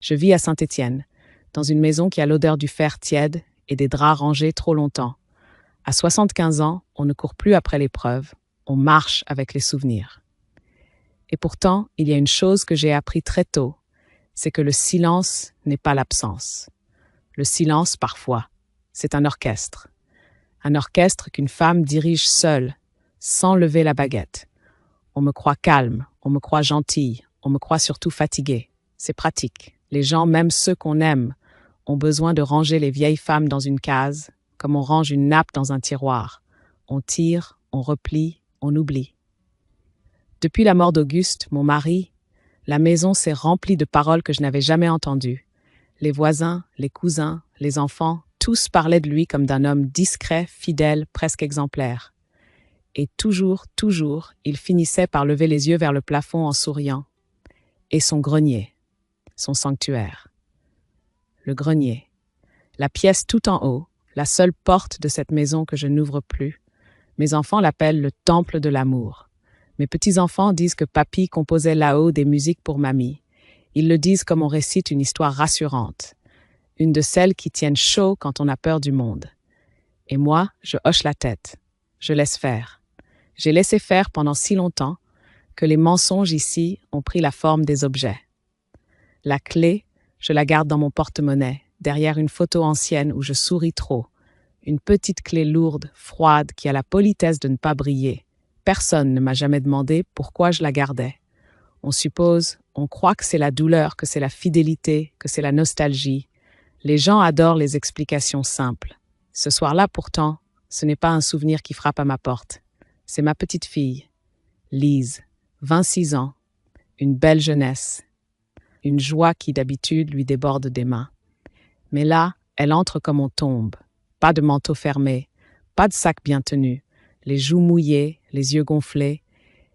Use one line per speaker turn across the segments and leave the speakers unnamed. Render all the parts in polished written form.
Je vis à Saint-Étienne, dans une maison qui a l'odeur du fer tiède et des draps rangés trop longtemps. À 75 ans, on ne court plus après l'épreuve, on marche avec les souvenirs. Et pourtant, il y a une chose que j'ai appris très tôt, c'est que le silence n'est pas l'absence. Le silence, parfois, c'est un orchestre. Un orchestre qu'une femme dirige seule, sans lever la baguette. On me croit calme, on me croit gentille, on me croit surtout fatiguée. C'est pratique. Les gens, même ceux qu'on aime, ont besoin de ranger les vieilles femmes dans une case, comme on range une nappe dans un tiroir. On tire, on replie, on oublie. Depuis la mort d'Auguste, mon mari, la maison s'est remplie de paroles que je n'avais jamais entendues. Les voisins, les cousins, les enfants, tous parlaient de lui comme d'un homme discret, fidèle, presque exemplaire. Et toujours, il finissait par lever les yeux vers le plafond en souriant. Et son grenier, son sanctuaire. Le grenier, la pièce tout en haut, la seule porte de cette maison que je n'ouvre plus. Mes enfants l'appellent le temple de l'amour. Mes petits-enfants disent que papy composait là-haut des musiques pour mamie. Ils le disent comme on récite une histoire rassurante, une de celles qui tiennent chaud quand on a peur du monde. Et moi, je hoche la tête. Je laisse faire. J'ai laissé faire pendant si longtemps que les mensonges ici ont pris la forme des objets. La clé, je la garde dans mon porte-monnaie, derrière une photo ancienne où je souris trop. Une petite clé lourde, froide, qui a la politesse de ne pas briller. Personne ne m'a jamais demandé pourquoi je la gardais. On suppose, on croit que c'est la douleur, que c'est la fidélité, que c'est la nostalgie. Les gens adorent les explications simples. Ce soir-là, pourtant, ce n'est pas un souvenir qui frappe à ma porte. C'est ma petite fille, Lise, 26 ans, une belle jeunesse, une joie qui d'habitude lui déborde des mains. Mais là, elle entre comme on tombe. Pas de manteau fermé, pas de sac bien tenu, les joues mouillées, les yeux gonflés,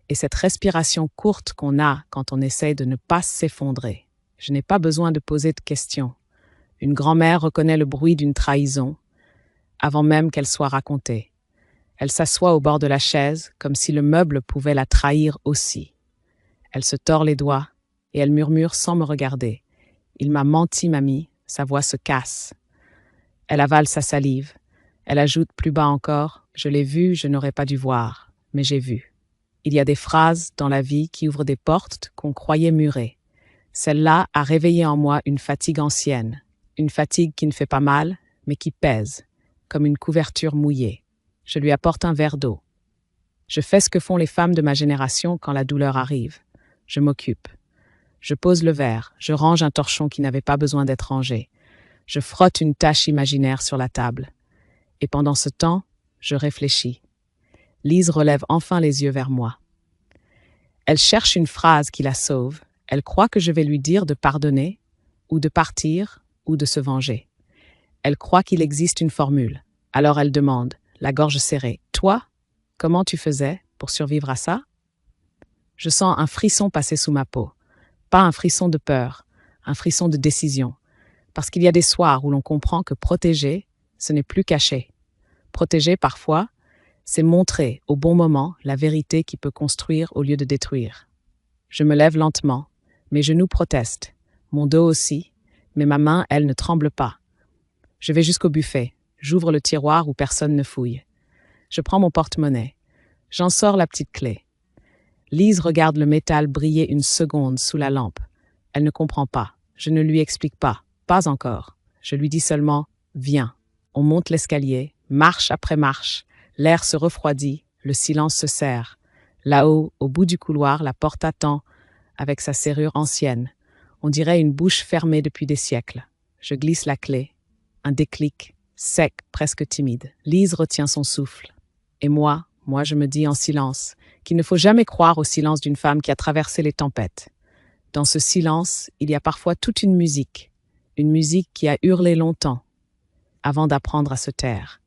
et cette respiration courte qu'on a quand on essaye de ne pas s'effondrer. Je n'ai pas besoin de poser de questions. Une grand-mère reconnaît le bruit d'une trahison, avant même qu'elle soit racontée. Elle s'assoit au bord de la chaise, comme si le meuble pouvait la trahir aussi. Elle se tord les doigts, et elle murmure sans me regarder. « Il m'a menti, mamie », sa voix se casse. Elle avale sa salive. Elle ajoute plus bas encore, « Je l'ai vu, je n'aurais pas dû voir, mais j'ai vu ». Il y a des phrases dans la vie qui ouvrent des portes qu'on croyait murées. Celle-là a réveillé en moi une fatigue ancienne, une fatigue qui ne fait pas mal, mais qui pèse, comme une couverture mouillée. Je lui apporte un verre d'eau. Je fais ce que font les femmes de ma génération quand la douleur arrive. Je m'occupe. Je pose le verre, je range un torchon qui n'avait pas besoin d'être rangé. Je frotte une tache imaginaire sur la table. Et pendant ce temps, je réfléchis. Lise relève enfin les yeux vers moi. Elle cherche une phrase qui la sauve. Elle croit que je vais lui dire de pardonner, ou de partir, ou de se venger. Elle croit qu'il existe une formule. Alors elle demande, la gorge serrée, « Toi, comment tu faisais pour survivre à ça ?» Je sens un frisson passer sous ma peau. Pas un frisson de peur, un frisson de décision. Parce qu'il y a des soirs où l'on comprend que protéger, ce n'est plus cacher. Protéger, parfois, c'est montrer au bon moment la vérité qui peut construire au lieu de détruire. Je me lève lentement, mes genoux protestent, mon dos aussi, mais ma main, elle, ne tremble pas. Je vais jusqu'au buffet, j'ouvre le tiroir où personne ne fouille. Je prends mon porte-monnaie, j'en sors la petite clé. Lise regarde le métal briller une seconde sous la lampe. Elle ne comprend pas, je ne lui explique pas, pas encore. Je lui dis seulement « Viens ». On monte l'escalier, marche après marche. L'air se refroidit, le silence se serre. Là-haut, au bout du couloir, la porte attend, avec sa serrure ancienne. On dirait une bouche fermée depuis des siècles. Je glisse la clé. Un déclic, sec, presque timide. Lise retient son souffle. Et moi, je me dis en silence qu'il ne faut jamais croire au silence d'une femme qui a traversé les tempêtes. Dans ce silence, il y a parfois toute une musique qui a hurlé longtemps, avant d'apprendre à se taire.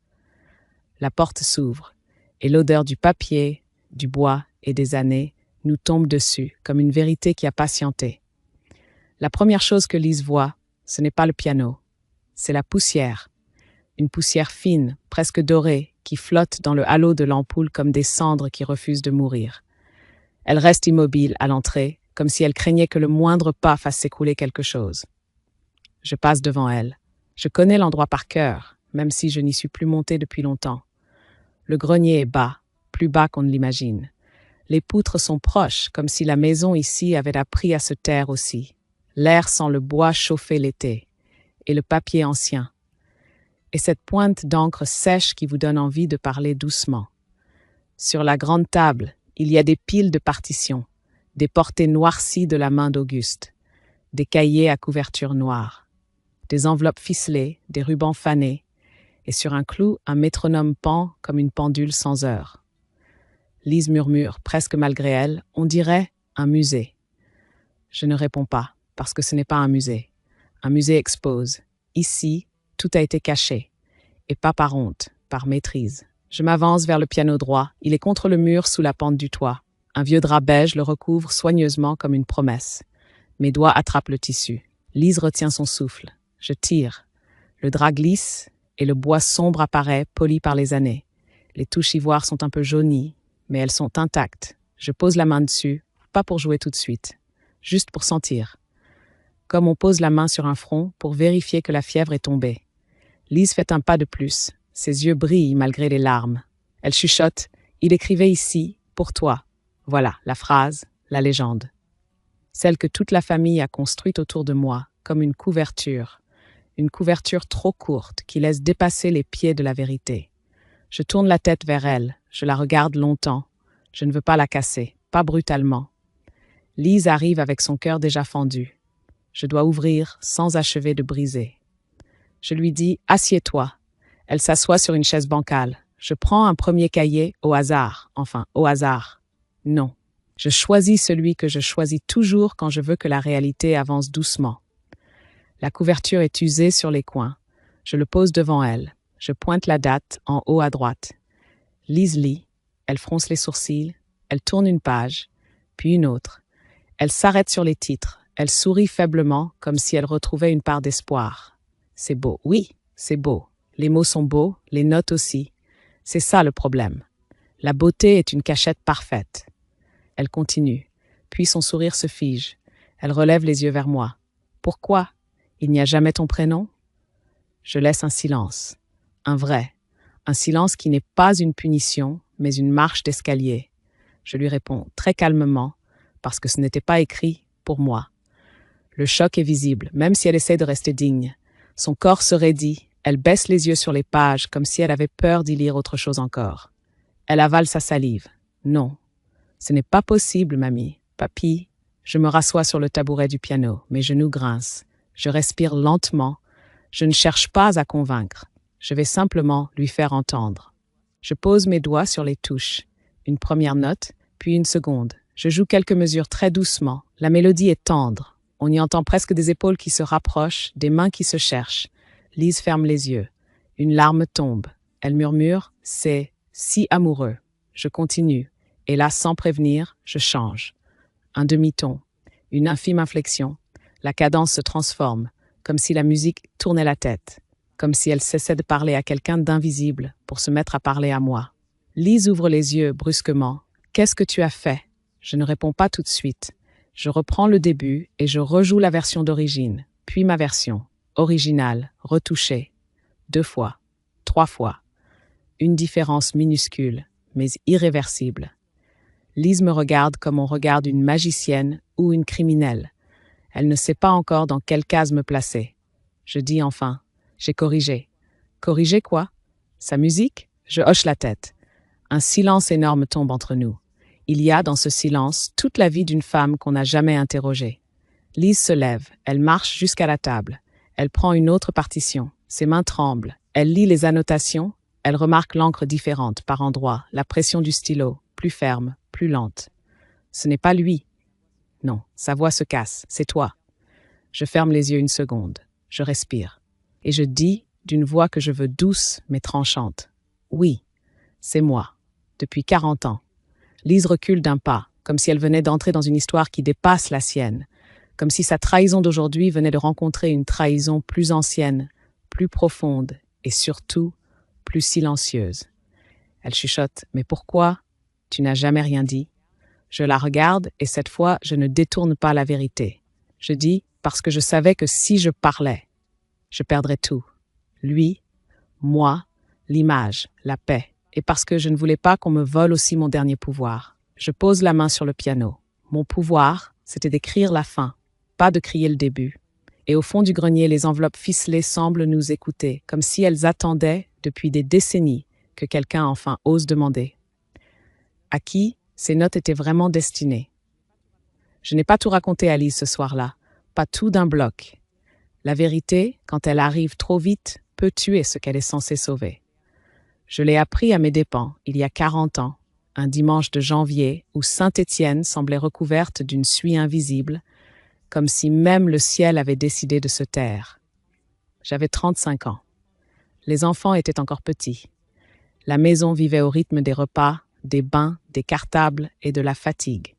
La porte s'ouvre, et l'odeur du papier, du bois et des années nous tombe dessus, comme une vérité qui a patienté. La première chose que Lise voit, ce n'est pas le piano, c'est la poussière. Une poussière fine, presque dorée, qui flotte dans le halo de l'ampoule comme des cendres qui refusent de mourir. Elle reste immobile à l'entrée, comme si elle craignait que le moindre pas fasse s'écrouler quelque chose. Je passe devant elle. Je connais l'endroit par cœur, même si je n'y suis plus montée depuis longtemps. Le grenier est bas, plus bas qu'on ne l'imagine. Les poutres sont proches, comme si la maison ici avait appris à se taire aussi. L'air sent le bois chauffé l'été, et le papier ancien. Et cette pointe d'encre sèche qui vous donne envie de parler doucement. Sur la grande table, il y a des piles de partitions, des portées noircies de la main d'Auguste, des cahiers à couverture noire, des enveloppes ficelées, des rubans fanés, et sur un clou, un métronome pend comme une pendule sans heure. Lise murmure, presque malgré elle, on dirait un musée. Je ne réponds pas, parce que ce n'est pas un musée. Un musée expose. Ici, tout a été caché, et pas par honte, par maîtrise. Je m'avance vers le piano droit, il est contre le mur sous la pente du toit. Un vieux drap beige le recouvre soigneusement comme une promesse. Mes doigts attrapent le tissu. Lise retient son souffle. Je tire. Le drap glisse et le bois sombre apparaît, poli par les années. Les touches ivoires sont un peu jaunies, mais elles sont intactes. Je pose la main dessus, pas pour jouer tout de suite, juste pour sentir. Comme on pose la main sur un front pour vérifier que la fièvre est tombée. Lise fait un pas de plus. Ses yeux brillent malgré les larmes. Elle chuchote. Il écrivait ici, pour toi. Voilà, la phrase, la légende. Celle que toute la famille a construite autour de moi, comme une couverture. Une couverture trop courte qui laisse dépasser les pieds de la vérité. Je tourne la tête vers elle. Je la regarde longtemps. Je ne veux pas la casser, pas brutalement. Lise arrive avec son cœur déjà fendu. Je dois ouvrir sans achever de briser. Je lui dis « Assieds-toi ». Elle s'assoit sur une chaise bancale. Je prends un premier cahier au hasard. Enfin, au hasard. Non. Je choisis celui que je choisis toujours quand je veux que la réalité avance doucement. La couverture est usée sur les coins. Je le pose devant elle. Je pointe la date en haut à droite. Lise lit. Elle fronce les sourcils. Elle tourne une page, puis une autre. Elle s'arrête sur les titres. Elle sourit faiblement, comme si elle retrouvait une part d'espoir. C'est beau. Oui, c'est beau. Les mots sont beaux, les notes aussi. C'est ça le problème. La beauté est une cachette parfaite. Elle continue, puis son sourire se fige. Elle relève les yeux vers moi. Pourquoi? Il n'y a jamais ton prénom? Je laisse un silence. Un vrai. Un silence qui n'est pas une punition, mais une marche d'escalier. Je lui réponds très calmement, parce que ce n'était pas écrit pour moi. Le choc est visible, même si elle essaie de rester digne. Son corps se raidit. Elle baisse les yeux sur les pages comme si elle avait peur d'y lire autre chose encore. Elle avale sa salive. Non, ce n'est pas possible, mamie. Papy, je me rassois sur le tabouret du piano. Mes genoux grincent. Je respire lentement. Je ne cherche pas à convaincre. Je vais simplement lui faire entendre. Je pose mes doigts sur les touches. Une première note, puis une seconde. Je joue quelques mesures très doucement. La mélodie est tendre. On y entend presque des épaules qui se rapprochent, des mains qui se cherchent. Lise ferme les yeux. Une larme tombe. Elle murmure « C'est si amoureux ». Je continue. Et là, sans prévenir, je change. Un demi-ton. Une infime inflexion. La cadence se transforme, comme si la musique tournait la tête. Comme si elle cessait de parler à quelqu'un d'invisible pour se mettre à parler à moi. Lise ouvre les yeux brusquement. « Qu'est-ce que tu as fait ?» Je ne réponds pas tout de suite. Je reprends le début et je rejoue la version d'origine, puis ma version. Original, retouché, 2 fois, 3 fois. Une différence minuscule, mais irréversible. Lise me regarde comme on regarde une magicienne ou une criminelle. Elle ne sait pas encore dans quelle case me placer. Je dis enfin, j'ai corrigé. Corrigé quoi? Sa musique? Je hoche la tête. Un silence énorme tombe entre nous. Il y a dans ce silence toute la vie d'une femme qu'on n'a jamais interrogée. Lise se lève, elle marche jusqu'à la table. Elle prend une autre partition. Ses mains tremblent. Elle lit les annotations. Elle remarque l'encre différente par endroits, la pression du stylo, plus ferme, plus lente. Ce n'est pas lui. Non, sa voix se casse. C'est toi. Je ferme les yeux une seconde. Je respire. Et je dis, d'une voix que je veux douce mais tranchante. Oui, c'est moi. Depuis 40 ans. Lise recule d'un pas, comme si elle venait d'entrer dans une histoire qui dépasse la sienne. Comme si sa trahison d'aujourd'hui venait de rencontrer une trahison plus ancienne, plus profonde et surtout plus silencieuse. Elle chuchote « Mais pourquoi? Tu n'as jamais rien dit ?» Je la regarde et cette fois, je ne détourne pas la vérité. Je dis « Parce que je savais que si je parlais, Je perdrais tout. Lui, moi, l'image, la paix. Et parce que je ne voulais pas qu'on me vole aussi mon dernier pouvoir. Je pose la main sur le piano. Mon pouvoir, c'était d'écrire la fin, pas de crier le début. Et au fond du grenier, les enveloppes ficelées semblent nous écouter, comme si elles attendaient, depuis des décennies, que quelqu'un enfin ose demander. À qui ces notes étaient vraiment destinées? Je n'ai pas tout raconté à Lise ce soir-là, pas tout d'un bloc. La vérité, quand elle arrive trop vite, peut tuer ce qu'elle est censée sauver. Je l'ai appris à mes dépens, il y a 40 ans, un dimanche de janvier où Saint-Étienne semblait recouverte d'une suie invisible, comme si même le ciel avait décidé de se taire. J'avais 35 ans. Les enfants étaient encore petits. La maison vivait au rythme des repas, des bains, des cartables et de la fatigue.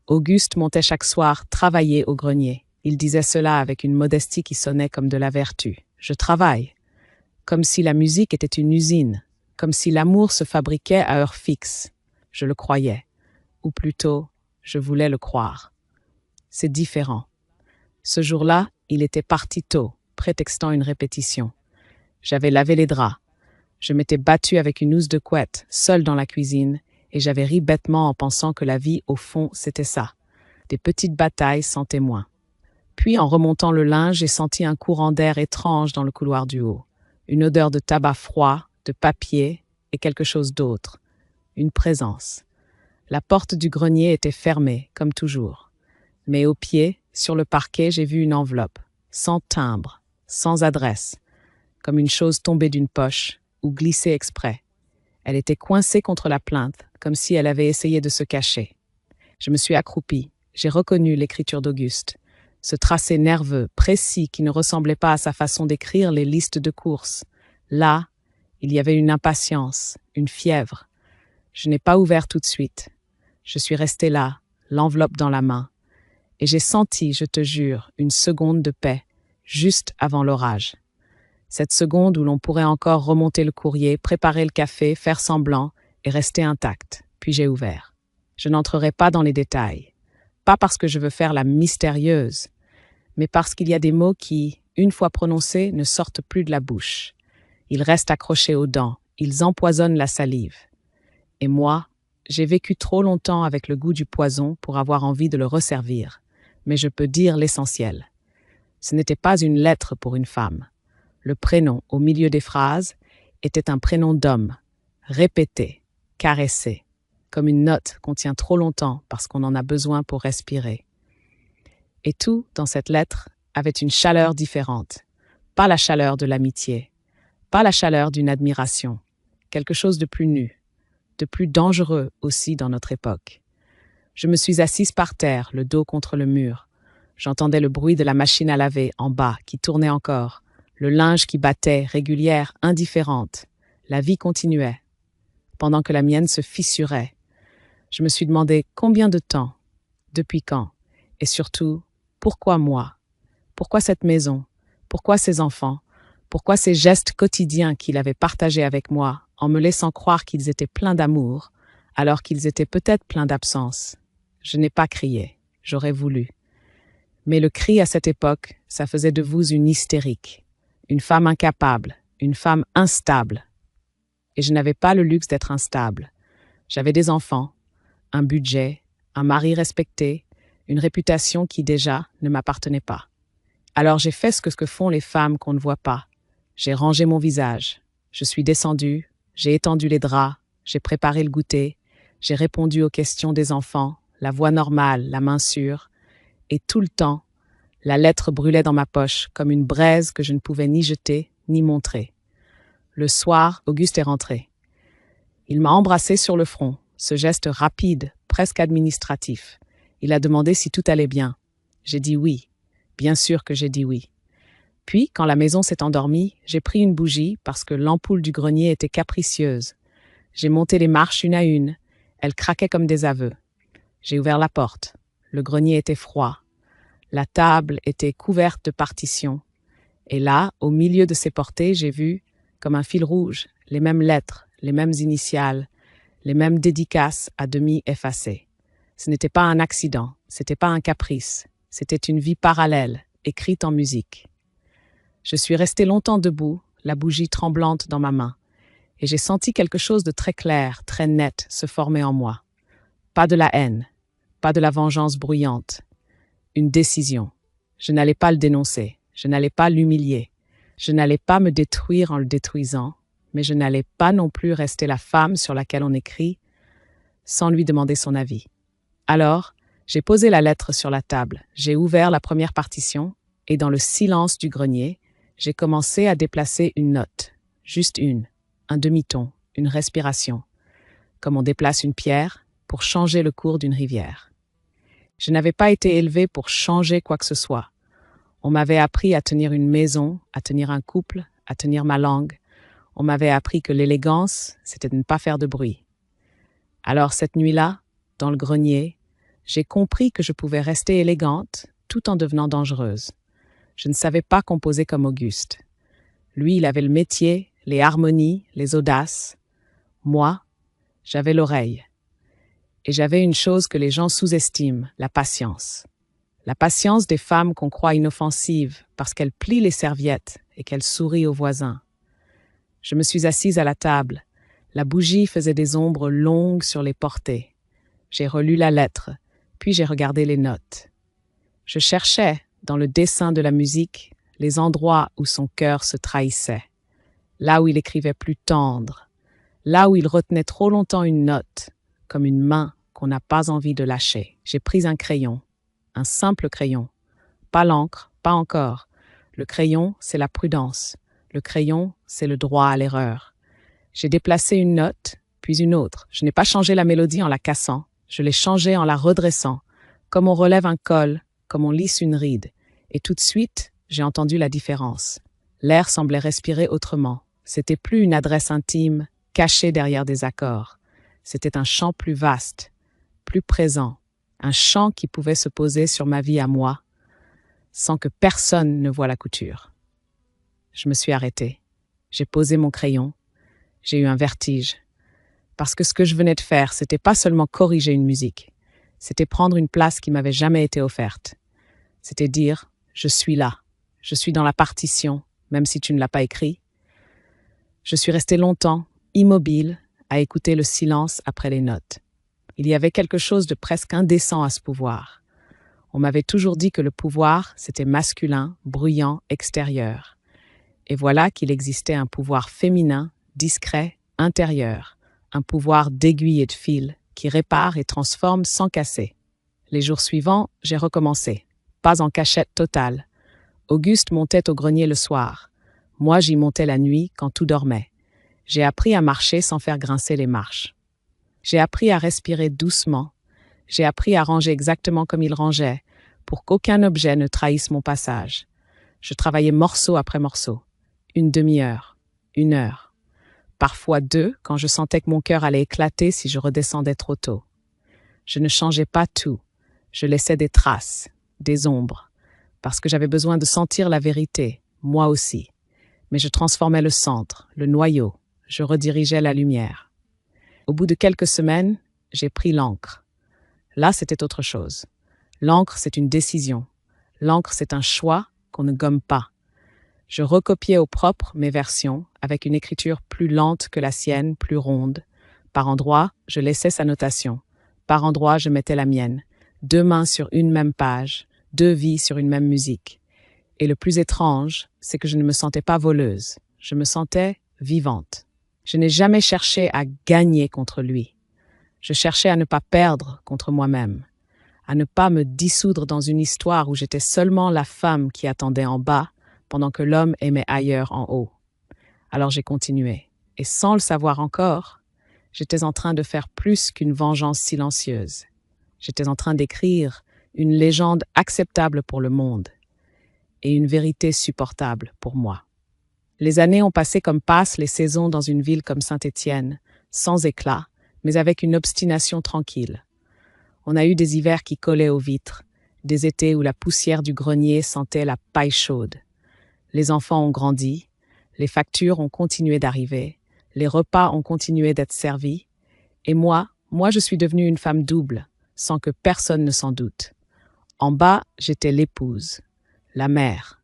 Auguste montait chaque soir travailler au grenier. Il disait cela avec une modestie qui sonnait comme de la vertu. Je travaille. Comme si la musique était une usine, comme si l'amour se fabriquait à heure fixe. Je le croyais. Ou plutôt, je voulais le croire. C'est différent. Ce jour-là, il était parti tôt, prétextant une répétition. J'avais lavé les draps. Je m'étais battue avec une housse de couette, seule dans la cuisine, et j'avais ri bêtement en pensant que la vie, au fond, c'était ça. Des petites batailles sans témoin. Puis, en remontant le linge, j'ai senti un courant d'air étrange dans le couloir du haut. Une odeur de tabac froid, de papier et quelque chose d'autre. Une présence. La porte du grenier était fermée, comme toujours. Mais au pied, sur le parquet, j'ai vu une enveloppe, sans timbre, sans adresse, comme une chose tombée d'une poche ou glissée exprès. Elle était coincée contre la plinthe, comme si elle avait essayé de se cacher. Je me suis accroupie. J'ai reconnu l'écriture d'Auguste. Ce tracé nerveux, précis, qui ne ressemblait pas à sa façon d'écrire les listes de courses. Là, il y avait une impatience, une fièvre. Je n'ai pas ouvert tout de suite. Je suis restée là, l'enveloppe dans la main. Et j'ai senti, je te jure, une seconde de paix, juste avant l'orage. Cette seconde où l'on pourrait encore remonter le courrier, préparer le café, faire semblant et rester intact. Puis j'ai ouvert. Je n'entrerai pas dans les détails. Pas parce que je veux faire la mystérieuse, mais parce qu'il y a des mots qui, une fois prononcés, ne sortent plus de la bouche. Ils restent accrochés aux dents, ils empoisonnent la salive. Et moi, j'ai vécu trop longtemps avec le goût du poison pour avoir envie de le resservir. Mais je peux dire l'essentiel. Ce n'était pas une lettre pour une femme. Le prénom, au milieu des phrases, était un prénom d'homme, répété, caressé, comme une note qu'on tient trop longtemps parce qu'on en a besoin pour respirer. Et tout, dans cette lettre, avait une chaleur différente. Pas la chaleur de l'amitié, pas la chaleur d'une admiration, quelque chose de plus nu, de plus dangereux aussi dans notre époque. Je me suis assise par terre, le dos contre le mur. J'entendais le bruit de la machine à laver en bas qui tournait encore, le linge qui battait, régulière, indifférente. La vie continuait, pendant que la mienne se fissurait. Je me suis demandé combien de temps, depuis quand, et surtout, pourquoi moi? Pourquoi cette maison? Pourquoi ces enfants? Pourquoi ces gestes quotidiens qu'il avait partagés avec moi en me laissant croire qu'ils étaient pleins d'amour, alors qu'ils étaient peut-être pleins d'absence? Je n'ai pas crié, j'aurais voulu. Mais le cri à cette époque, ça faisait de vous une hystérique, une femme incapable, une femme instable. Et je n'avais pas le luxe d'être instable. J'avais des enfants, un budget, un mari respecté, une réputation qui déjà ne m'appartenait pas. Alors j'ai fait ce que font les femmes qu'on ne voit pas. J'ai rangé mon visage. Je suis descendue, j'ai étendu les draps, j'ai préparé le goûter, j'ai répondu aux questions des enfants, la voix normale, la main sûre. Et tout le temps, la lettre brûlait dans ma poche comme une braise que je ne pouvais ni jeter ni montrer. Le soir, Auguste est rentré. Il m'a embrassé sur le front, ce geste rapide, presque administratif. Il a demandé si tout allait bien. J'ai dit oui. Bien sûr que j'ai dit oui. Puis, quand la maison s'est endormie, j'ai pris une bougie parce que l'ampoule du grenier était capricieuse. J'ai monté les marches une à une. Elles craquaient comme des aveux. J'ai ouvert la porte. Le grenier était froid. La table était couverte de partitions. Et là, au milieu de ces portées, j'ai vu, comme un fil rouge, les mêmes lettres, les mêmes initiales, les mêmes dédicaces à demi effacées. Ce n'était pas un accident, c'était pas un caprice, c'était une vie parallèle, écrite en musique. Je suis restée longtemps debout, la bougie tremblante dans ma main, et j'ai senti quelque chose de très clair, très net se former en moi. Pas de la haine, pas de la vengeance bruyante. Une décision. Je n'allais pas le dénoncer, je n'allais pas l'humilier, je n'allais pas me détruire en le détruisant, mais je n'allais pas non plus rester la femme sur laquelle on écrit sans lui demander son avis. Alors, j'ai posé la lettre sur la table, j'ai ouvert la première partition, et dans le silence du grenier, j'ai commencé à déplacer une note, juste une, un demi-ton, une respiration, comme on déplace une pierre pour changer le cours d'une rivière. Je n'avais pas été élevée pour changer quoi que ce soit. On m'avait appris à tenir une maison, à tenir un couple, à tenir ma langue. On m'avait appris que l'élégance, c'était de ne pas faire de bruit. Alors cette nuit-là, dans le grenier, j'ai compris que je pouvais rester élégante tout en devenant dangereuse. Je ne savais pas composer comme Auguste. Lui, il avait le métier, les harmonies, les audaces. Moi, j'avais l'oreille. Et j'avais une chose que les gens sous-estiment, la patience. La patience des femmes qu'on croit inoffensives parce qu'elles plient les serviettes et qu'elles sourient aux voisins. Je me suis assise à la table. La bougie faisait des ombres longues sur les portées. J'ai relu la lettre, puis j'ai regardé les notes. Je cherchais, dans le dessin de la musique, les endroits où son cœur se trahissait, là où il écrivait plus tendre, là où il retenait trop longtemps une note, comme une main qu'on n'a pas envie de lâcher. J'ai pris un crayon, un simple crayon, pas l'encre, pas encore. Le crayon, c'est la prudence. Le crayon, c'est le droit à l'erreur. J'ai déplacé une note, puis une autre. Je n'ai pas changé la mélodie en la cassant, je l'ai changée en la redressant, comme on relève un col, comme on lisse une ride. Et tout de suite, j'ai entendu la différence. L'air semblait respirer autrement. C'était plus une adresse intime, cachée derrière des accords. C'était un chant plus vaste, plus présent, un chant qui pouvait se poser sur ma vie à moi, sans que personne ne voie la couture. Je me suis arrêtée. J'ai posé mon crayon. J'ai eu un vertige. Parce que ce que je venais de faire, c'était pas seulement corriger une musique. C'était prendre une place qui m'avait jamais été offerte. C'était dire, je suis là. Je suis dans la partition, même si tu ne l'as pas écrit. Je suis restée longtemps, immobile, à écouter le silence après les notes. Il y avait quelque chose de presque indécent à ce pouvoir. On m'avait toujours dit que le pouvoir, c'était masculin, bruyant, extérieur. Et voilà qu'il existait un pouvoir féminin, discret, intérieur, un pouvoir d'aiguille et de fil, qui répare et transforme sans casser. Les jours suivants, j'ai recommencé, pas en cachette totale. Auguste montait au grenier le soir. Moi, j'y montais la nuit, quand tout dormait. J'ai appris à marcher sans faire grincer les marches. J'ai appris à respirer doucement. J'ai appris à ranger exactement comme il rangeait, pour qu'aucun objet ne trahisse mon passage. Je travaillais morceau après morceau. Une demi-heure, 1 heure. Parfois 2, quand je sentais que mon cœur allait éclater si je redescendais trop tôt. Je ne changeais pas tout. Je laissais des traces, des ombres, parce que j'avais besoin de sentir la vérité, moi aussi. Mais je transformais le centre, le noyau. Je redirigeais la lumière. Au bout de quelques semaines, j'ai pris l'encre. Là, c'était autre chose. L'encre, c'est une décision. L'encre, c'est un choix qu'on ne gomme pas. Je recopiais au propre mes versions, avec une écriture plus lente que la sienne, plus ronde. Par endroits, je laissais sa notation. Par endroits, je mettais la mienne. 2 mains sur une même page, 2 vies sur une même musique. Et le plus étrange, c'est que je ne me sentais pas voleuse. Je me sentais vivante. Je n'ai jamais cherché à gagner contre lui. Je cherchais à ne pas perdre contre moi-même, à ne pas me dissoudre dans une histoire où j'étais seulement la femme qui attendait en bas, pendant que l'homme aimait ailleurs en haut. Alors j'ai continué, et sans le savoir encore, j'étais en train de faire plus qu'une vengeance silencieuse. J'étais en train d'écrire une légende acceptable pour le monde, et une vérité supportable pour moi. Les années ont passé comme passent les saisons dans une ville comme Saint-Étienne, sans éclat, mais avec une obstination tranquille. On a eu des hivers qui collaient aux vitres, des étés où la poussière du grenier sentait la paille chaude. Les enfants ont grandi, les factures ont continué d'arriver, les repas ont continué d'être servis, et moi, je suis devenue une femme double, sans que personne ne s'en doute. En bas, j'étais l'épouse, la mère.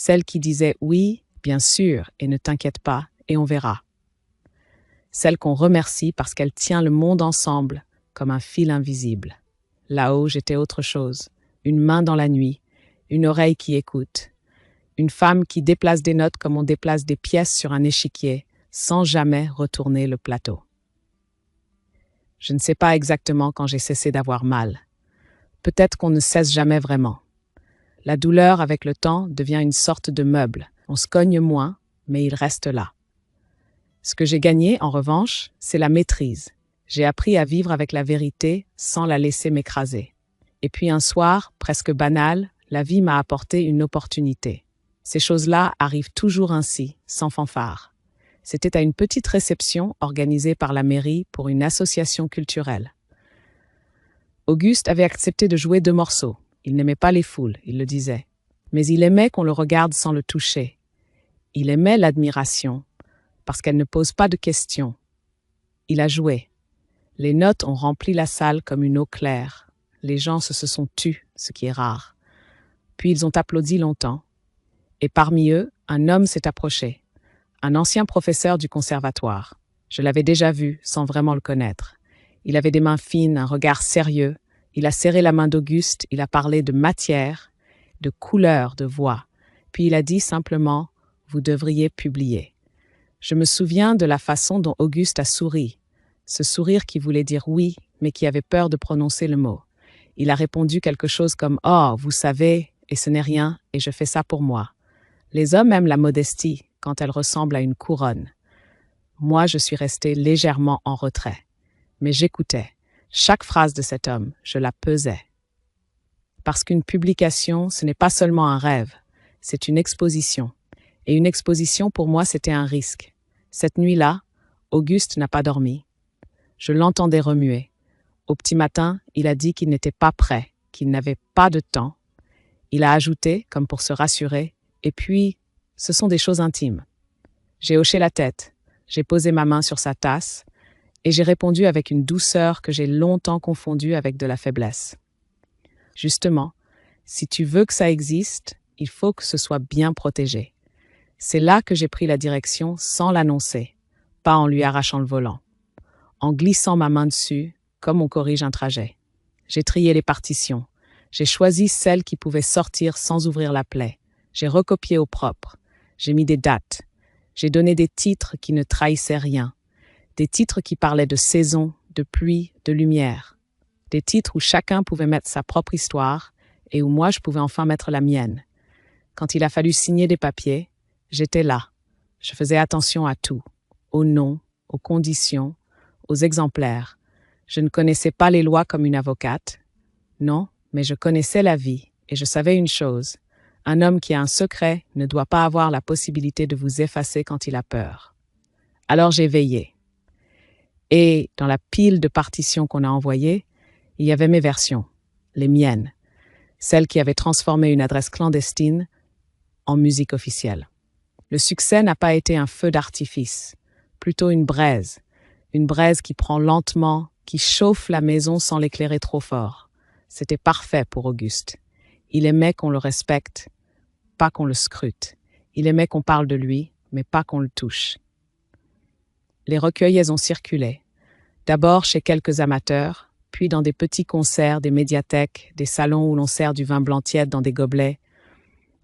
Celle qui disait oui, bien sûr, et ne t'inquiète pas, et on verra. Celle qu'on remercie parce qu'elle tient le monde ensemble comme un fil invisible. Là-haut, j'étais autre chose. Une main dans la nuit, une oreille qui écoute. Une femme qui déplace des notes comme on déplace des pièces sur un échiquier, sans jamais retourner le plateau. Je ne sais pas exactement quand j'ai cessé d'avoir mal. Peut-être qu'on ne cesse jamais vraiment. La douleur, avec le temps, devient une sorte de meuble. On se cogne moins, mais il reste là. Ce que j'ai gagné, en revanche, c'est la maîtrise. J'ai appris à vivre avec la vérité sans la laisser m'écraser. Et puis un soir, presque banal, la vie m'a apporté une opportunité. Ces choses-là arrivent toujours ainsi, sans fanfare. C'était à une petite réception organisée par la mairie pour une association culturelle. Auguste avait accepté de jouer 2 morceaux. Il n'aimait pas les foules, il le disait. Mais il aimait qu'on le regarde sans le toucher. Il aimait l'admiration, parce qu'elle ne pose pas de questions. Il a joué. Les notes ont rempli la salle comme une eau claire. Les gens se sont tus, ce qui est rare. Puis ils ont applaudi longtemps. Et parmi eux, un homme s'est approché. Un ancien professeur du conservatoire. Je l'avais déjà vu, sans vraiment le connaître. Il avait des mains fines, un regard sérieux. Il a serré la main d'Auguste, il a parlé de matière, de couleur, de voix. Puis il a dit simplement « Vous devriez publier ». Je me souviens de la façon dont Auguste a souri. Ce sourire qui voulait dire oui, mais qui avait peur de prononcer le mot. Il a répondu quelque chose comme « Oh, vous savez, et ce n'est rien, et je fais ça pour moi ». Les hommes aiment la modestie quand elle ressemble à une couronne. Moi, je suis restée légèrement en retrait. Mais j'écoutais. Chaque phrase de cet homme, je la pesais. Parce qu'une publication, ce n'est pas seulement un rêve, c'est une exposition. Et une exposition, pour moi, c'était un risque. Cette nuit-là, Auguste n'a pas dormi. Je l'entendais remuer. Au petit matin, il a dit qu'il n'était pas prêt, qu'il n'avait pas de temps. Il a ajouté, comme pour se rassurer, et puis, ce sont des choses intimes. J'ai hoché la tête, j'ai posé ma main sur sa tasse, et j'ai répondu avec une douceur que j'ai longtemps confondue avec de la faiblesse. Justement, si tu veux que ça existe, il faut que ce soit bien protégé. C'est là que j'ai pris la direction sans l'annoncer, pas en lui arrachant le volant. En glissant ma main dessus, comme on corrige un trajet. J'ai trié les partitions. J'ai choisi celles qui pouvaient sortir sans ouvrir la plaie. J'ai recopié au propre. J'ai mis des dates. J'ai donné des titres qui ne trahissaient rien. Des titres qui parlaient de saison, de pluie, de lumière. Des titres où chacun pouvait mettre sa propre histoire et où moi je pouvais enfin mettre la mienne. Quand il a fallu signer des papiers, j'étais là. Je faisais attention à tout. Aux noms, aux conditions, aux exemplaires. Je ne connaissais pas les lois comme une avocate. Non, mais je connaissais la vie et je savais une chose. Un homme qui a un secret ne doit pas avoir la possibilité de vous effacer quand il a peur. Alors j'ai veillé. Et dans la pile de partitions qu'on a envoyées, il y avait mes versions, les miennes, celles qui avaient transformé une adresse clandestine en musique officielle. Le succès n'a pas été un feu d'artifice, plutôt une braise qui prend lentement, qui chauffe la maison sans l'éclairer trop fort. C'était parfait pour Auguste. Il aimait qu'on le respecte, pas qu'on le scrute. Il aimait qu'on parle de lui, mais pas qu'on le touche. Les recueils, elles ont circulé. D'abord chez quelques amateurs, puis dans des petits concerts, des médiathèques, des salons où l'on sert du vin blanc tiède dans des gobelets.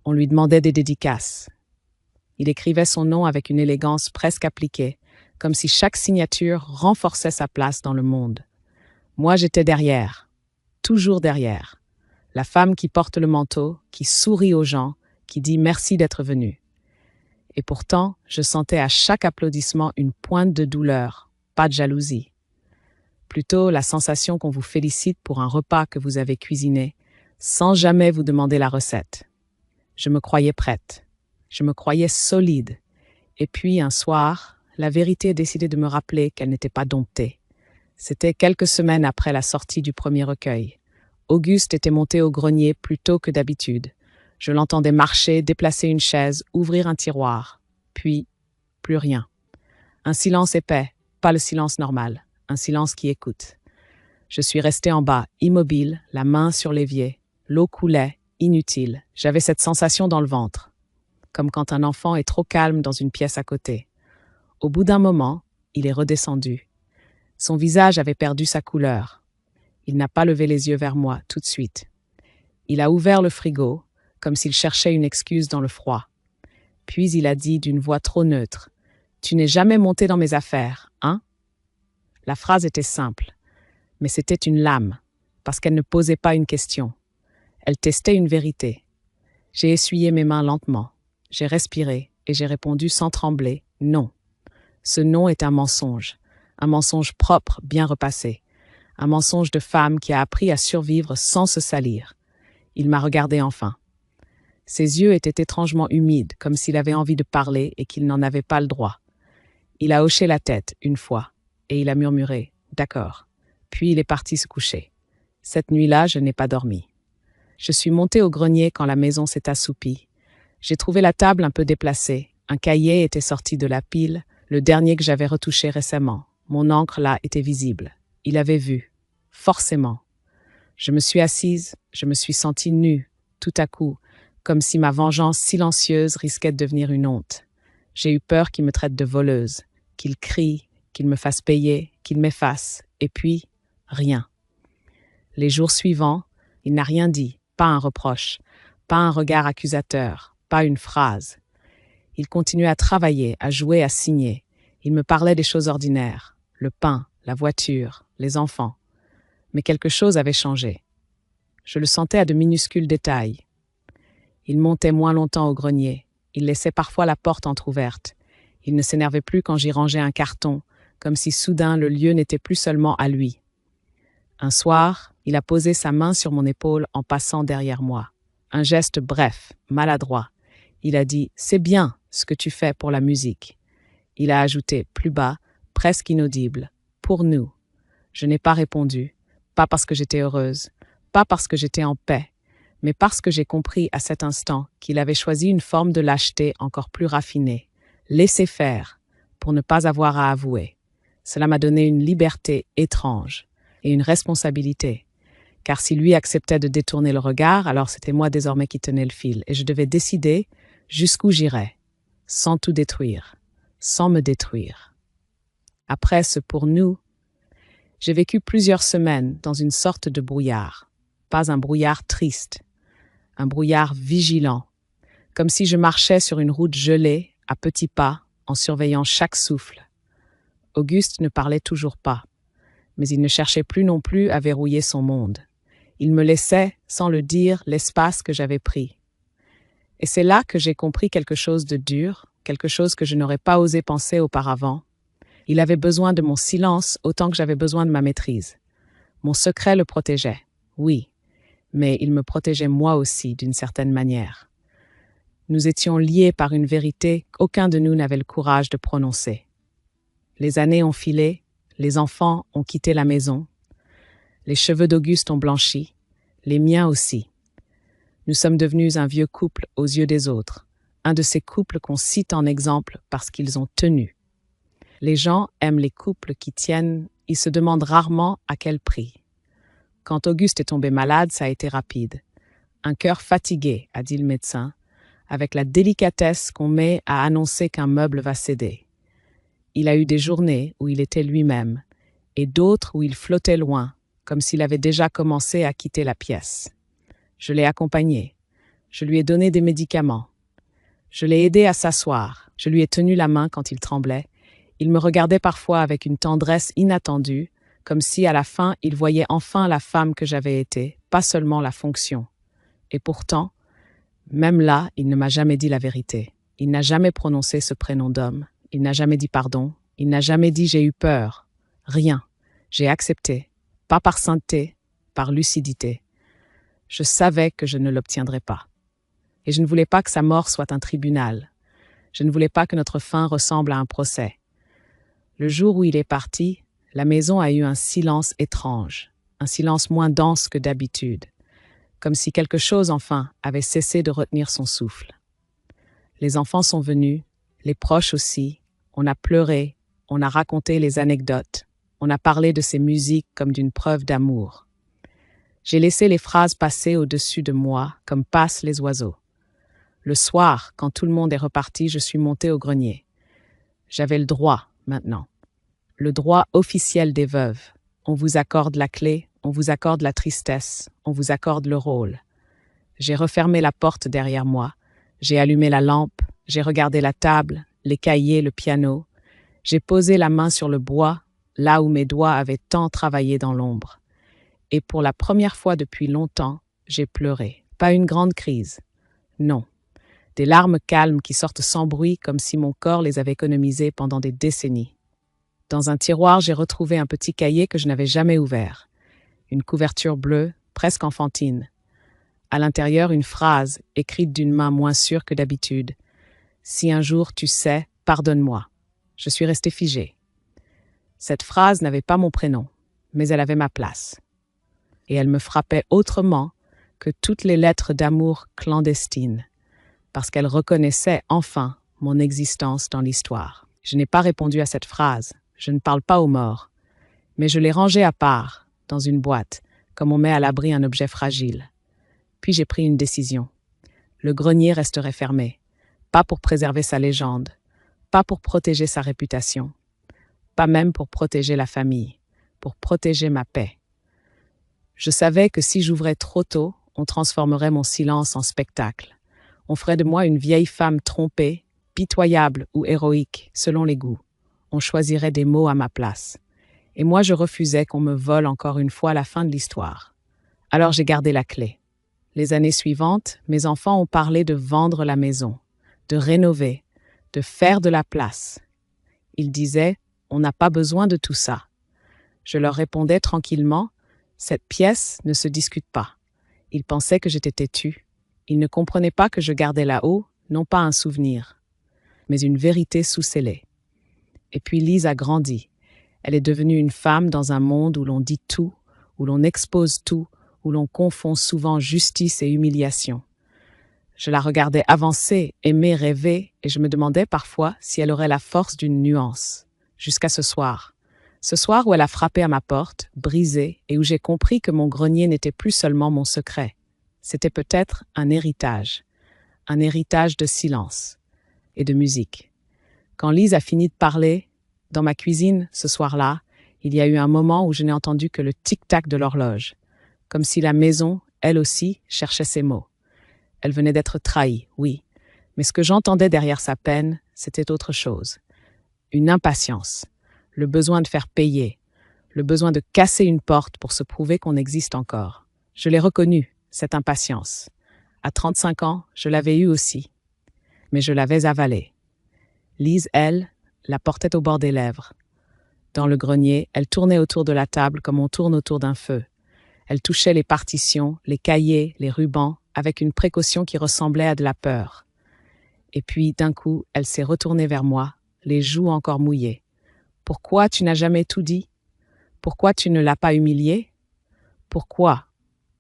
On lui demandait des dédicaces. Il écrivait son nom avec une élégance presque appliquée, comme si chaque signature renforçait sa place dans le monde. Moi, j'étais derrière, toujours derrière. La femme qui porte le manteau, qui sourit aux gens, qui dit merci d'être venu. Et pourtant, je sentais à chaque applaudissement une pointe de douleur, pas de jalousie. Plutôt la sensation qu'on vous félicite pour un repas que vous avez cuisiné, sans jamais vous demander la recette. Je me croyais prête. Je me croyais solide. Et puis, un soir, la vérité a décidé de me rappeler qu'elle n'était pas domptée. C'était quelques semaines après la sortie du premier recueil. Auguste était monté au grenier plus tôt que d'habitude. Je l'entendais marcher, déplacer une chaise, ouvrir un tiroir. Puis, plus rien. Un silence épais, pas le silence normal, un silence qui écoute. Je suis restée en bas, immobile, la main sur l'évier. L'eau coulait, inutile. J'avais cette sensation dans le ventre. comme quand un enfant est trop calme dans une pièce à côté. Au bout d'un moment, il est redescendu. Son visage avait perdu sa couleur. Il n'a pas levé les yeux vers moi tout de suite. Il a ouvert le frigo, comme s'il cherchait une excuse dans le froid. Puis il a dit d'une voix trop neutre, « Tu n'es jamais monté dans mes affaires, hein ?» La phrase était simple, mais c'était une lame, parce qu'elle ne posait pas une question. Elle testait une vérité. J'ai essuyé mes mains lentement. J'ai respiré et j'ai répondu sans trembler, « Non. » Ce non est un mensonge propre, bien repassé, un mensonge de femme qui a appris à survivre sans se salir. Il m'a regardé enfin. Ses yeux étaient étrangement humides, comme s'il avait envie de parler et qu'il n'en avait pas le droit. Il a hoché la tête une fois, et il a murmuré « D'accord ». Puis il est parti se coucher. Cette nuit-là, je n'ai pas dormi. Je suis montée au grenier quand la maison s'est assoupie. J'ai trouvé la table un peu déplacée. Un cahier était sorti de la pile, le dernier que j'avais retouché récemment. Mon encre là était visible. Il avait vu. Forcément. Je me suis assise, je me suis sentie nue, tout à coup, comme si ma vengeance silencieuse risquait de devenir une honte. J'ai eu peur qu'il me traite de voleuse, qu'il crie, qu'il me fasse payer, qu'il m'efface, et puis, rien. Les jours suivants, il n'a rien dit, pas un reproche, pas un regard accusateur, pas une phrase. Il continuait à travailler, à jouer, à signer. Il me parlait des choses ordinaires, le pain, la voiture, les enfants. Mais quelque chose avait changé. Je le sentais à de minuscules détails. Il montait moins longtemps au grenier. Il laissait parfois la porte entr'ouverte. Il ne s'énervait plus quand j'y rangeais un carton, comme si soudain le lieu n'était plus seulement à lui. Un soir, il a posé sa main sur mon épaule en passant derrière moi. Un geste bref, maladroit. Il a dit « C'est bien ce que tu fais pour la musique ». Il a ajouté plus bas, presque inaudible « Pour nous ». Je n'ai pas répondu, pas parce que j'étais heureuse, pas parce que j'étais en paix, mais parce que j'ai compris à cet instant qu'il avait choisi une forme de lâcheté encore plus raffinée. Laisser faire, pour ne pas avoir à avouer. Cela m'a donné une liberté étrange et une responsabilité. Car si lui acceptait de détourner le regard, alors c'était moi désormais qui tenais le fil, et je devais décider jusqu'où j'irais, sans tout détruire, sans me détruire. Après ce pour nous, j'ai vécu plusieurs semaines dans une sorte de brouillard. Pas un brouillard triste, un brouillard vigilant, comme si je marchais sur une route gelée, à petits pas, en surveillant chaque souffle. Auguste ne parlait toujours pas, mais il ne cherchait plus non plus à verrouiller son monde. Il me laissait, sans le dire, l'espace que j'avais pris. Et c'est là que j'ai compris quelque chose de dur, quelque chose que je n'aurais pas osé penser auparavant. Il avait besoin de mon silence autant que j'avais besoin de ma maîtrise. Mon secret le protégeait, oui, mais il me protégeait moi aussi d'une certaine manière. Nous étions liés par une vérité qu'aucun de nous n'avait le courage de prononcer. Les années ont filé, les enfants ont quitté la maison, les cheveux d'Auguste ont blanchi, les miens aussi. Nous sommes devenus un vieux couple aux yeux des autres, un de ces couples qu'on cite en exemple parce qu'ils ont tenu. Les gens aiment les couples qui tiennent, ils se demandent rarement à quel prix. Quand Auguste est tombé malade, ça a été rapide. Un cœur fatigué, a dit le médecin, avec la délicatesse qu'on met à annoncer qu'un meuble va céder. Il a eu des journées où il était lui-même, et d'autres où il flottait loin, comme s'il avait déjà commencé à quitter la pièce. Je l'ai accompagné. Je lui ai donné des médicaments. Je l'ai aidé à s'asseoir. Je lui ai tenu la main quand il tremblait. Il me regardait parfois avec une tendresse inattendue, comme si à la fin il voyait enfin la femme que j'avais été, pas seulement la fonction. Et pourtant, même là, il ne m'a jamais dit la vérité. Il n'a jamais prononcé ce prénom d'homme. Il n'a jamais dit pardon. Il n'a jamais dit j'ai eu peur. Rien. J'ai accepté. Pas par sainteté, par lucidité. Je savais que je ne l'obtiendrais pas. Et je ne voulais pas que sa mort soit un tribunal. Je ne voulais pas que notre fin ressemble à un procès. Le jour où il est parti, la maison a eu un silence étrange, un silence moins dense que d'habitude, comme si quelque chose, enfin, avait cessé de retenir son souffle. Les enfants sont venus, les proches aussi, on a pleuré, on a raconté les anecdotes, on a parlé de ces musiques comme d'une preuve d'amour. J'ai laissé les phrases passer au-dessus de moi, comme passent les oiseaux. Le soir, quand tout le monde est reparti, je suis montée au grenier. J'avais le droit, maintenant. Le droit officiel des veuves. On vous accorde la clé, on vous accorde la tristesse, on vous accorde le rôle. J'ai refermé la porte derrière moi, j'ai allumé la lampe, j'ai regardé la table, les cahiers, le piano. J'ai posé la main sur le bois, là où mes doigts avaient tant travaillé dans l'ombre. Et pour la première fois depuis longtemps, j'ai pleuré. Pas une grande crise. Non. Des larmes calmes qui sortent sans bruit comme si mon corps les avait économisées pendant des décennies. Dans un tiroir, j'ai retrouvé un petit cahier que je n'avais jamais ouvert. Une couverture bleue, presque enfantine. À l'intérieur, une phrase, écrite d'une main moins sûre que d'habitude. « Si un jour tu sais, pardonne-moi. » Je suis restée figée. Cette phrase n'avait pas mon prénom, mais elle avait ma place. Et elle me frappait autrement que toutes les lettres d'amour clandestines, parce qu'elle reconnaissait enfin mon existence dans l'histoire. Je n'ai pas répondu à cette phrase, je ne parle pas aux morts, mais je l'ai rangée à part, dans une boîte, comme on met à l'abri un objet fragile. Puis j'ai pris une décision. Le grenier resterait fermé, pas pour préserver sa légende, pas pour protéger sa réputation, pas même pour protéger la famille, pour protéger ma paix. Je savais que si j'ouvrais trop tôt, on transformerait mon silence en spectacle. On ferait de moi une vieille femme trompée, pitoyable ou héroïque, selon les goûts. On choisirait des mots à ma place. Et moi, je refusais qu'on me vole encore une fois la fin de l'histoire. Alors j'ai gardé la clé. Les années suivantes, mes enfants ont parlé de vendre la maison, de rénover, de faire de la place. Ils disaient « on n'a pas besoin de tout ça ». Je leur répondais tranquillement « cette pièce ne se discute pas ». Ils pensaient que j'étais têtue. Ils ne comprenaient pas que je gardais là-haut, non pas un souvenir, mais une vérité sous-scellée. Et puis Lise a grandi. Elle est devenue une femme dans un monde où l'on dit tout, où l'on expose tout, où l'on confond souvent justice et humiliation. Je la regardais avancer, aimer, rêver, et je me demandais parfois si elle aurait la force d'une nuance. Jusqu'à ce soir. Ce soir où elle a frappé à ma porte, brisée, et où j'ai compris que mon grenier n'était plus seulement mon secret. C'était peut-être un héritage de silence et de musique. Quand Lise a fini de parler, dans ma cuisine, ce soir-là, il y a eu un moment où je n'ai entendu que le tic-tac de l'horloge, comme si la maison, elle aussi, cherchait ses mots. Elle venait d'être trahie, oui, mais ce que j'entendais derrière sa peine, c'était autre chose. Une impatience, le besoin de faire payer, le besoin de casser une porte pour se prouver qu'on existe encore. Je l'ai reconnue, cette impatience. À 35 ans, je l'avais eue aussi, mais je l'avais avalée. Lise, elle, la portait au bord des lèvres. Dans le grenier, elle tournait autour de la table comme on tourne autour d'un feu. Elle touchait les partitions, les cahiers, les rubans, avec une précaution qui ressemblait à de la peur. Et puis, d'un coup, elle s'est retournée vers moi, les joues encore mouillées. « Pourquoi tu n'as jamais tout dit? Pourquoi tu ne l'as pas humilié? Pourquoi?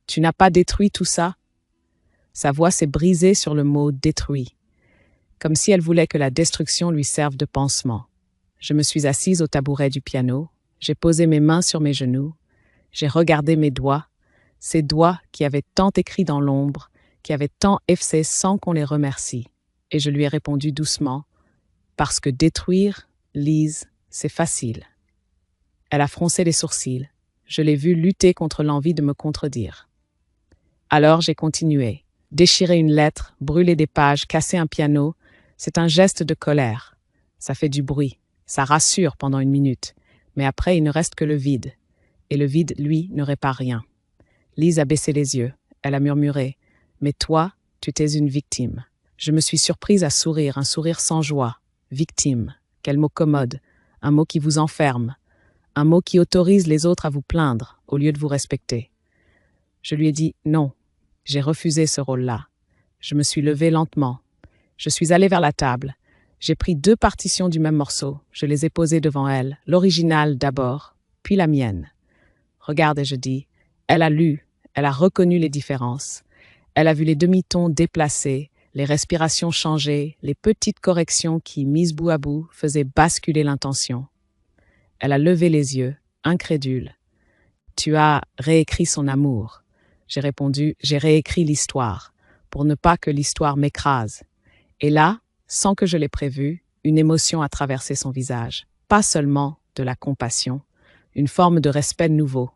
Tu n'as pas détruit tout ça? » Sa voix s'est brisée sur le mot « détruit », comme si elle voulait que la destruction lui serve de pansement. Je me suis assise au tabouret du piano, j'ai posé mes mains sur mes genoux, j'ai regardé mes doigts, ces doigts qui avaient tant écrit dans l'ombre, qui avaient tant effacé sans qu'on les remercie. Et je lui ai répondu doucement, « Parce que détruire, Lise, c'est facile. » Elle a froncé les sourcils. Je l'ai vue lutter contre l'envie de me contredire. Alors j'ai continué. Déchirer une lettre, brûler des pages, casser un piano, c'est un geste de colère. Ça fait du bruit, ça rassure pendant une minute, mais après il ne reste que le vide. Et le vide, lui, ne répare rien. Lise a baissé les yeux. Elle a murmuré « Mais toi, tu t'es une victime. » Je me suis surprise à sourire, un sourire sans joie. Victime, quel mot commode, un mot qui vous enferme, un mot qui autorise les autres à vous plaindre au lieu de vous respecter. Je lui ai dit « Non ». J'ai refusé ce rôle-là. Je me suis levée lentement. Je suis allée vers la table. J'ai pris 2 partitions du même morceau. Je les ai posées devant elle, l'original d'abord, puis la mienne. Regarde, et je dis, elle a lu, elle a reconnu les différences. Elle a vu les demi-tons déplacés, les respirations changées, les petites corrections qui, mises bout à bout, faisaient basculer l'intention. Elle a levé les yeux, incrédule. Tu as réécrit son amour. J'ai répondu, j'ai réécrit l'histoire, pour ne pas que l'histoire m'écrase. Et là, sans que je l'aie prévu, une émotion a traversé son visage. Pas seulement de la compassion, une forme de respect nouveau.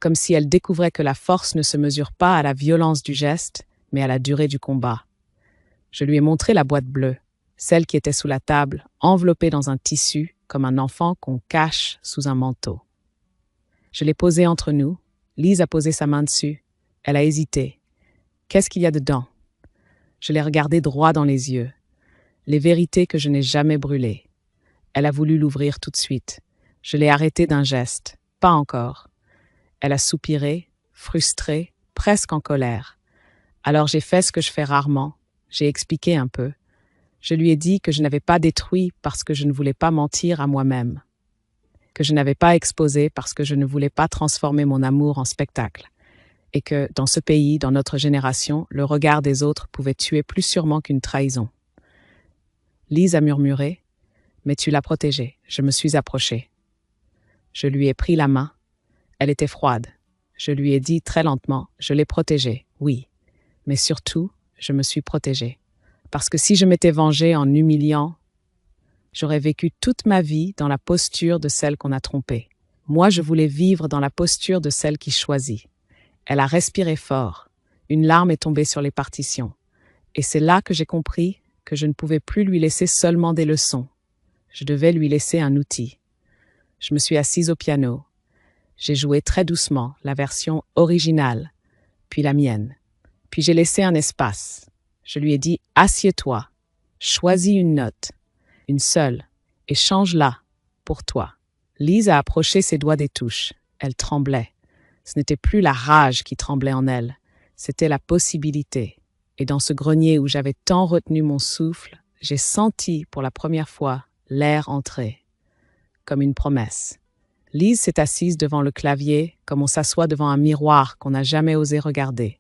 Comme si elle découvrait que la force ne se mesure pas à la violence du geste, mais à la durée du combat. Je lui ai montré la boîte bleue, celle qui était sous la table, enveloppée dans un tissu, comme un enfant qu'on cache sous un manteau. Je l'ai posée entre nous. Lise a posé sa main dessus. Elle a hésité. Qu'est-ce qu'il y a dedans? Je l'ai regardée droit dans les yeux. Les vérités que je n'ai jamais brûlées. Elle a voulu l'ouvrir tout de suite. Je l'ai arrêtée d'un geste. Pas encore. Elle a soupiré, frustrée, presque en colère. Alors j'ai fait ce que je fais rarement. J'ai expliqué un peu. Je lui ai dit que je n'avais pas détruit parce que je ne voulais pas mentir à moi-même. Que je n'avais pas exposé parce que je ne voulais pas transformer mon amour en spectacle. Et que, dans ce pays, dans notre génération, le regard des autres pouvait tuer plus sûrement qu'une trahison. Lise a murmuré, « Mais tu l'as protégée. » Je me suis approchée. Je lui ai pris la main. Elle était froide. Je lui ai dit très lentement, « Je l'ai protégée, oui. Mais surtout, je me suis protégée. Parce que si je m'étais vengée en humiliant, j'aurais vécu toute ma vie dans la posture de celle qu'on a trompée. Moi, je voulais vivre dans la posture de celle qui choisit. » Elle a respiré fort. Une larme est tombée sur les partitions. Et c'est là que j'ai compris que je ne pouvais plus lui laisser seulement des leçons. Je devais lui laisser un outil. Je me suis assise au piano. J'ai joué très doucement la version originale, puis la mienne. Puis j'ai laissé un espace. Je lui ai dit « Assieds-toi, choisis une note, une seule, et change-la pour toi. » Lise a approché ses doigts des touches. Elle tremblait. Ce n'était plus la rage qui tremblait en elle, c'était la possibilité. Et dans ce grenier où j'avais tant retenu mon souffle, j'ai senti pour la première fois l'air entrer, comme une promesse. Lise s'est assise devant le clavier comme on s'assoit devant un miroir qu'on n'a jamais osé regarder.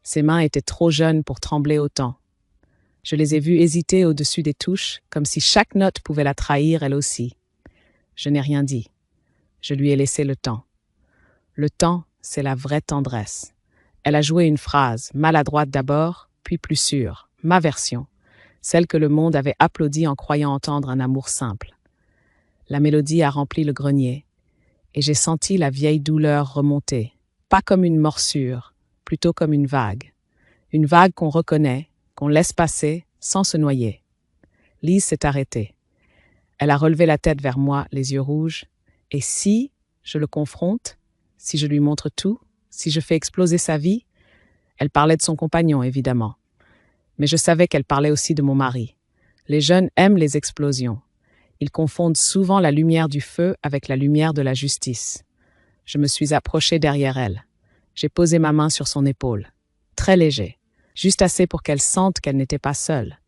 Ses mains étaient trop jeunes pour trembler autant. Je les ai vues hésiter au-dessus des touches, comme si chaque note pouvait la trahir elle aussi. Je n'ai rien dit. Je lui ai laissé le temps. Le temps, c'est la vraie tendresse. Elle a joué une phrase, maladroite d'abord, puis plus sûre, ma version, celle que le monde avait applaudie en croyant entendre un amour simple. La mélodie a rempli le grenier, et j'ai senti la vieille douleur remonter, pas comme une morsure, plutôt comme une vague qu'on reconnaît, qu'on laisse passer sans se noyer. Lise s'est arrêtée. Elle a relevé la tête vers moi, les yeux rouges, et si je le confronte, si je lui montre tout, si je fais exploser sa vie, elle parlait de son compagnon, évidemment. Mais je savais qu'elle parlait aussi de mon mari. Les jeunes aiment les explosions. Ils confondent souvent la lumière du feu avec la lumière de la justice. Je me suis approchée derrière elle. J'ai posé ma main sur son épaule. Très léger, juste assez pour qu'elle sente qu'elle n'était pas seule.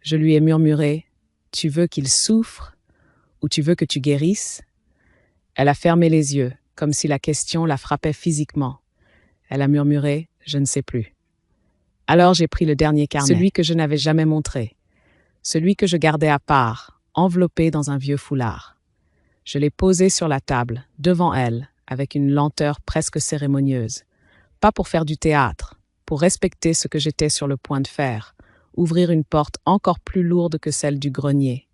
Je lui ai murmuré « Tu veux qu'il souffre ou tu veux que tu guérisses ?» Elle a fermé les yeux, comme si la question la frappait physiquement. Elle a murmuré « Je ne sais plus ». Alors j'ai pris le dernier carnet, celui que je n'avais jamais montré, celui que je gardais à part, enveloppé dans un vieux foulard. Je l'ai posé sur la table, devant elle, avec une lenteur presque cérémonieuse. Pas pour faire du théâtre, pour respecter ce que j'étais sur le point de faire, ouvrir une porte encore plus lourde que celle du grenier.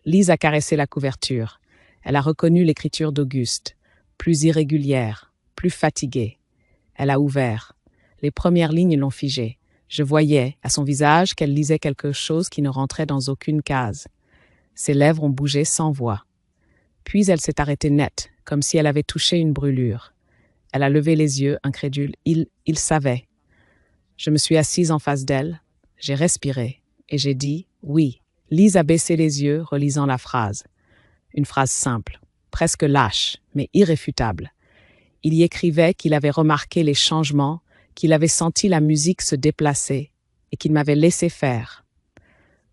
Lise a caressé la couverture. Elle a reconnu l'écriture d'Auguste, plus irrégulière, plus fatiguée. Elle a ouvert. Les premières lignes l'ont figée. Je voyais, à son visage, qu'elle lisait quelque chose qui ne rentrait dans aucune case. Ses lèvres ont bougé sans voix. Puis elle s'est arrêtée net, comme si elle avait touché une brûlure. Elle a levé les yeux, incrédule. Il savait. Je me suis assise en face d'elle, j'ai respiré, et j'ai dit « Oui ». Lise a baissé les yeux, relisant la phrase. Une phrase simple, presque lâche, mais irréfutable. Il y écrivait qu'il avait remarqué les changements, qu'il avait senti la musique se déplacer et qu'il m'avait laissé faire.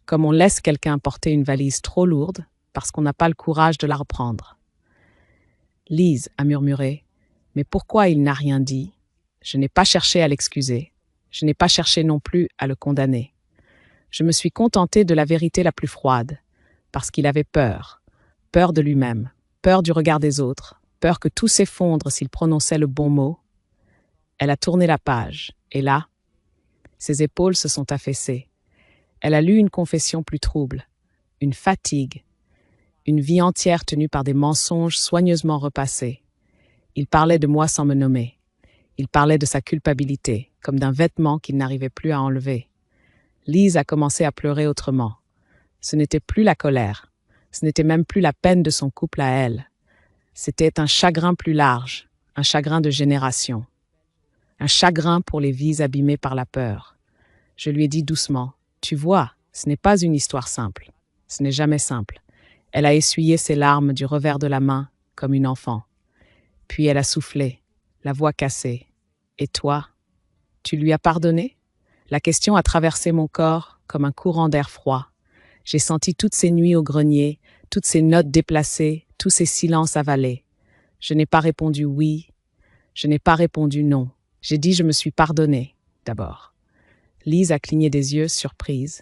Comme on laisse quelqu'un porter une valise trop lourde parce qu'on n'a pas le courage de la reprendre. Lise a murmuré « Mais pourquoi il n'a rien dit ?» Je n'ai pas cherché à l'excuser. Je n'ai pas cherché non plus à le condamner. Je me suis contentée de la vérité la plus froide, parce qu'il avait peur. Peur de lui-même, peur du regard des autres, peur que tout s'effondre s'il prononçait le bon mot. Elle a tourné la page, et là, Ses épaules se sont affaissées. Elle a lu une confession plus trouble, une fatigue, une vie entière tenue par des mensonges soigneusement repassés. Il parlait de moi sans me nommer. Il parlait de sa culpabilité, comme d'un vêtement qu'il n'arrivait plus à enlever. Lise a commencé à pleurer autrement. Ce n'était plus la colère. Ce n'était même plus la peine de son couple à elle. C'était un chagrin plus large, un chagrin de génération. Un chagrin pour les vies abîmées par la peur. Je lui ai dit doucement, « Tu vois, ce n'est pas une histoire simple. Ce n'est jamais simple. » Elle a essuyé ses larmes du revers de la main, comme une enfant. Puis elle a soufflé, la voix cassée. « Et toi, tu lui as pardonné ?» La question a traversé mon corps comme un courant d'air froid. J'ai senti toutes ces nuits au grenier, toutes ces notes déplacées, tous ces silences avalés. Je n'ai pas répondu oui, je n'ai pas répondu non. J'ai dit je me suis pardonnée, d'abord. Lise a cligné des yeux, surprise.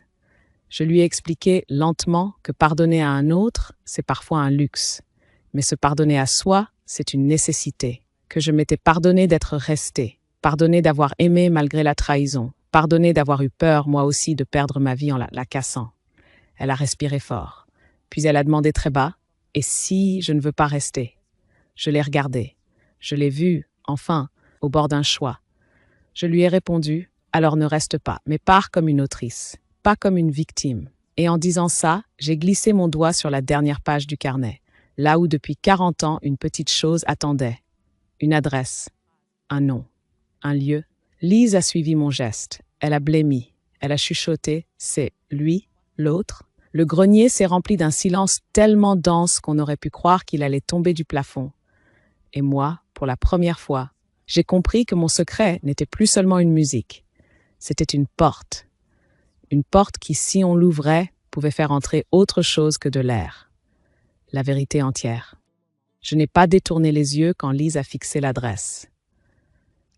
Je lui ai expliqué lentement que pardonner à un autre, c'est parfois un luxe. Mais se pardonner à soi, c'est une nécessité. Que je m'étais pardonné d'être restée, pardonné d'avoir aimé malgré la trahison, pardonné d'avoir eu peur, moi aussi, de perdre ma vie en la cassant. Elle a respiré fort. Puis elle a demandé très bas, « Et si je ne veux pas rester ?» Je l'ai regardée. Je l'ai vue, enfin, au bord d'un choix. Je lui ai répondu, « Alors ne reste pas, mais pars comme une autrice, pas comme une victime. » Et en disant ça, j'ai glissé mon doigt sur la dernière page du carnet, là où depuis 40 ans une petite chose attendait. Une adresse, un nom, un lieu. Lise a suivi mon geste. Elle a blêmi. Elle a chuchoté, « C'est lui, l'autre ?» Le grenier s'est rempli d'un silence tellement dense qu'on aurait pu croire qu'il allait tomber du plafond. Et moi, pour la première fois, j'ai compris que mon secret n'était plus seulement une musique. C'était une porte. Une porte qui, si on l'ouvrait, pouvait faire entrer autre chose que de l'air. La vérité entière. Je n'ai pas détourné les yeux quand Lise a fixé l'adresse.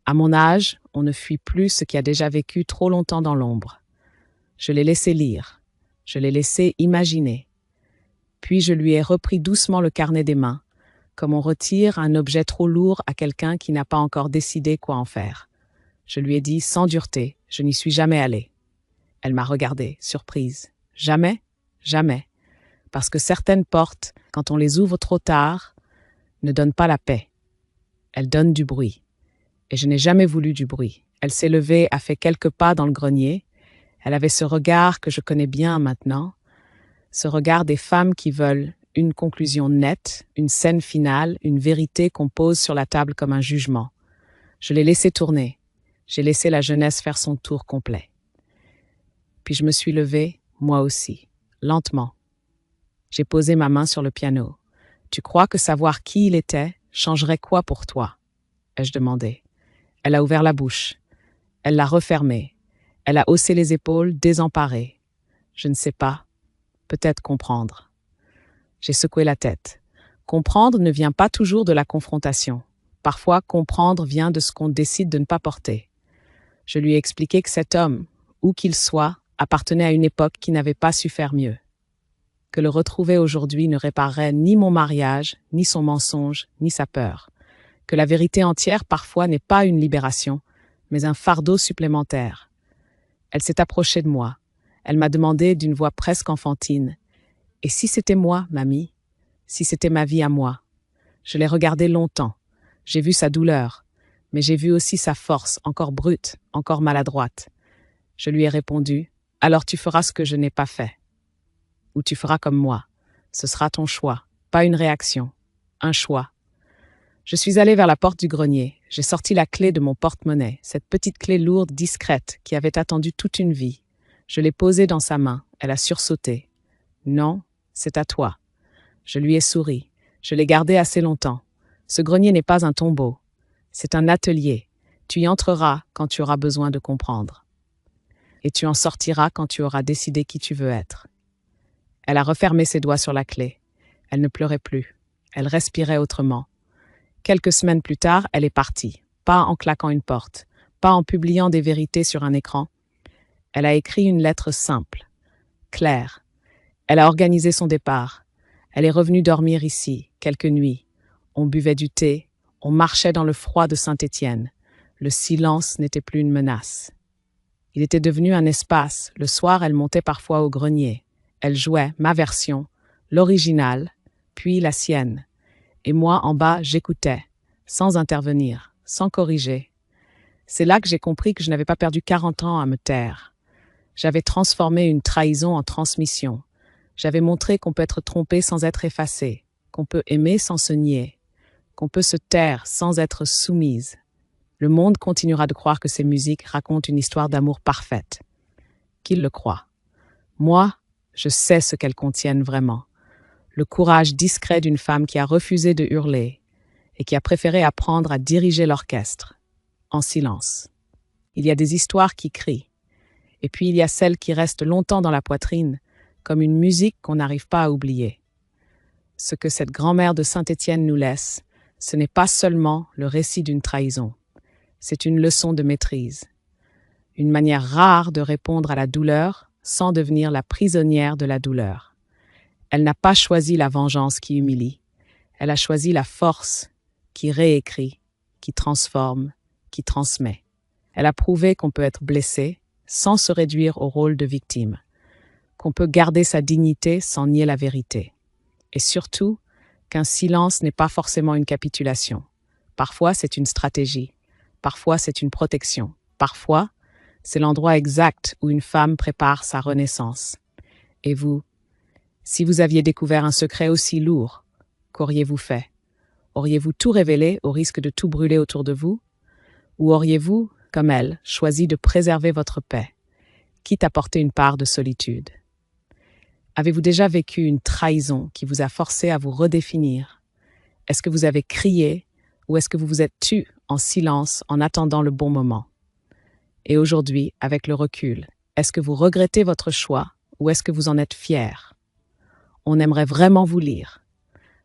À mon âge, on ne fuit plus ce qui a déjà vécu trop longtemps dans l'ombre. Je l'ai laissé lire. Je l'ai laissé imaginer. Puis je lui ai repris doucement le carnet des mains, comme on retire un objet trop lourd à quelqu'un qui n'a pas encore décidé quoi en faire. Je lui ai dit sans dureté, je n'y suis jamais allée. Elle m'a regardée, surprise. Jamais? Jamais. Parce que certaines portes, quand on les ouvre trop tard, ne donnent pas la paix. Elles donnent du bruit. Et je n'ai jamais voulu du bruit. Elle s'est levée, a fait quelques pas dans le grenier. Elle avait ce regard que je connais bien maintenant, ce regard des femmes qui veulent une conclusion nette, une scène finale, une vérité qu'on pose sur la table comme un jugement. Je l'ai laissé tourner. J'ai laissé la jeunesse faire son tour complet. Puis je me suis levée, moi aussi, lentement. J'ai posé ma main sur le piano. « Tu crois que savoir qui il était changerait quoi pour toi ?» ai-je demandé. Elle a ouvert la bouche. Elle l'a refermée. Elle a haussé les épaules, désemparée. Je ne sais pas. Peut-être comprendre. J'ai secoué la tête. Comprendre ne vient pas toujours de la confrontation. Parfois, comprendre vient de ce qu'on décide de ne pas porter. Je lui ai expliqué que cet homme, où qu'il soit, appartenait à une époque qui n'avait pas su faire mieux. Que le retrouver aujourd'hui ne réparerait ni mon mariage, ni son mensonge, ni sa peur. Que la vérité entière, parfois, n'est pas une libération, mais un fardeau supplémentaire. Elle s'est approchée de moi. Elle m'a demandé d'une voix presque enfantine, « Et si c'était moi, mamie? Si c'était ma vie à moi ?» Je l'ai regardée longtemps. J'ai vu sa douleur, mais j'ai vu aussi sa force, encore brute, encore maladroite. Je lui ai répondu, « Alors tu feras ce que je n'ai pas fait. Ou tu feras comme moi. Ce sera ton choix, pas une réaction. Un choix. » Je suis allée vers la porte du grenier. J'ai sorti la clé de mon porte-monnaie, cette petite clé lourde, discrète, qui avait attendu toute une vie. Je l'ai posée dans sa main. Elle a sursauté. « Non, c'est à toi. » Je lui ai souri. Je l'ai gardée assez longtemps. Ce grenier n'est pas un tombeau. C'est un atelier. Tu y entreras quand tu auras besoin de comprendre. Et tu en sortiras quand tu auras décidé qui tu veux être. Elle a refermé ses doigts sur la clé. Elle ne pleurait plus. Elle respirait autrement. Quelques semaines plus tard, elle est partie. Pas en claquant une porte, pas en publiant des vérités sur un écran. Elle a écrit une lettre simple, claire. Elle a organisé son départ. Elle est revenue dormir ici, quelques nuits. On buvait du thé, on marchait dans le froid de Saint-Étienne. Le silence n'était plus une menace. Il était devenu un espace. Le soir, elle montait parfois au grenier. Elle jouait ma version, l'original, puis la sienne. Et moi, en bas, j'écoutais, sans intervenir, sans corriger. C'est là que j'ai compris que je n'avais pas perdu 40 ans à me taire. J'avais transformé une trahison en transmission. J'avais montré qu'on peut être trompé sans être effacé, qu'on peut aimer sans se nier, qu'on peut se taire sans être soumise. Le monde continuera de croire que ces musiques racontent une histoire d'amour parfaite. Qu'il le croit. Moi, je sais ce qu'elles contiennent vraiment. Le courage discret d'une femme qui a refusé de hurler et qui a préféré apprendre à diriger l'orchestre, en silence. Il y a des histoires qui crient, et puis il y a celles qui restent longtemps dans la poitrine, comme une musique qu'on n'arrive pas à oublier. Ce que cette grand-mère de Saint-Étienne nous laisse, ce n'est pas seulement le récit d'une trahison, c'est une leçon de maîtrise, une manière rare de répondre à la douleur sans devenir la prisonnière de la douleur. Elle n'a pas choisi la vengeance qui humilie, elle a choisi la force qui réécrit, qui transforme, qui transmet. Elle a prouvé qu'on peut être blessé sans se réduire au rôle de victime, qu'on peut garder sa dignité sans nier la vérité. Et surtout, qu'un silence n'est pas forcément une capitulation. Parfois, c'est une stratégie. Parfois, c'est une protection. Parfois, c'est l'endroit exact où une femme prépare sa renaissance. Et vous, si vous aviez découvert un secret aussi lourd, qu'auriez-vous fait? Auriez-vous tout révélé au risque de tout brûler autour de vous? Ou auriez-vous, comme elle, choisi de préserver votre paix, quitte à porter une part de solitude? Avez-vous déjà vécu une trahison qui vous a forcé à vous redéfinir? Est-ce que vous avez crié ou est-ce que vous vous êtes tu en silence en attendant le bon moment? Et aujourd'hui, avec le recul, est-ce que vous regrettez votre choix ou est-ce que vous en êtes fier? On aimerait vraiment vous lire.